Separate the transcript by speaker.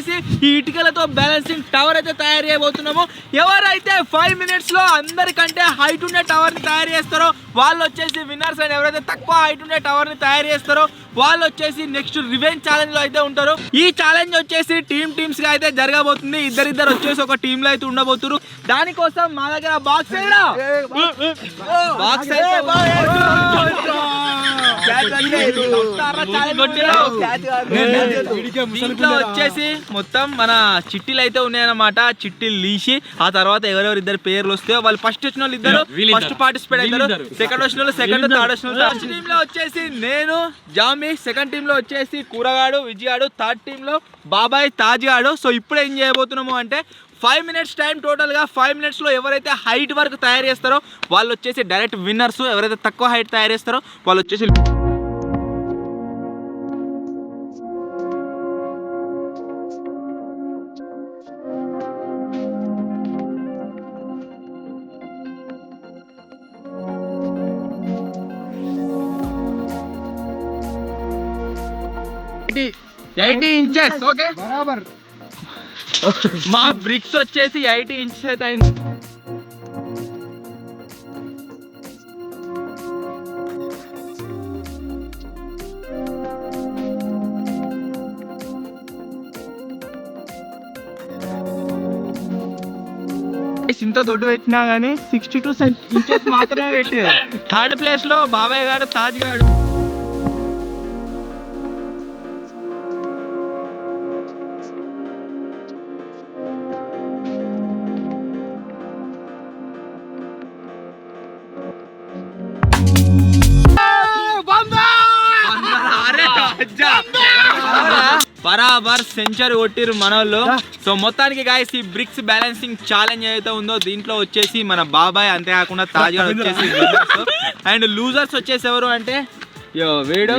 Speaker 1: వచ్చేసి ఈ ఇటుకలతో బ్యాలెన్సింగ్ టవర్ అయితే తయారు చేయబోతున్నాము. ఎవరైతే 5 minutes లో అందరికంటే హైట్ ఉండే టవర్ ని తయారు చేస్తారో వాళ్ళు వచ్చేసి విన్నర్స్. అండ్ ఎవరైతే తక్కువ హైట్ ఉండే టవర్ ని తయారు చేస్తారో వాళ్ళు వచ్చేసి నెక్స్ట్ రివెంజ్ ఛాలెంజ్ లో అయితే ఉంటారు. ఈ ఛాలెంజ్ వచ్చేసి టీమ్స్ గా అయితే జరగబోతుంది. ఇద్దరు వచ్చేసి ఒక టీమ్ లో అయితే ఉండబోతున్నారు. దానికోసం మా దగ్గర బాక్స్ వచ్చేసి మొత్తం మన చిట్టీలు అయితే ఉన్నాయన్నమాట. చిట్టీలు తీసి ఆ తర్వాత ఎవరెవరు ఇద్దరు పేర్లు వస్తే వాళ్ళు ఫస్ట్ వచ్చిన వాళ్ళు ఇద్దరు ఫస్ట్ పార్టిసిపేట్ అవుతారు. సెకండ్ వచ్చిన వాళ్ళు సెకండ్, థర్డ్ వచ్చిన వాళ్ళు. ఫస్ట్ టీమ్ లో వచ్చేసి నేను జామి, సెకండ్ టీమ్ లో వచ్చేసి కూరగాడు విజయాడు, థర్డ్ టీమ్ లో బాబాయ్ తాజ్గాడు. సో ఇప్పుడు ఏం చేయబోతున్నాము అంటే 5 minutes టైం టోటల్ గా. 5 minutes లో ఎవరైతే హైట్ వరకు తయారు చేస్తారో వాళ్ళు వచ్చేసి డైరెక్ట్ విన్నర్స్. ఎవరైతే తక్కువ హైట్ తయారు చేస్తారో వాళ్ళు వచ్చేసి inches. ఓకే బరాబర్. మా బ్రిక్స్ వచ్చేసి 80 inches అయితే అయింది. ఇంత దొడ్డు పెట్టినా గానీ 62 inches మాత్రమే పెట్టారు. థర్డ్ ప్లేస్ లో బాబాయ్ గారు, తాజ్ గారు. బరాబర్ సెంచరీ కొట్టిరు మనోళ్ళు. సో మొత్తానికి గాయస్ ఈ బ్రిక్స్ బ్యాలెన్సింగ్ ఛాలెంజ్ ఏదైతే ఉందో దీంట్లో వచ్చేసి మన బాబాయ్, అంతేకాకుండా తాజ్ వచ్చేసి అండ్ లూజర్స్ వచ్చేసి ఎవరు అంటే వీడు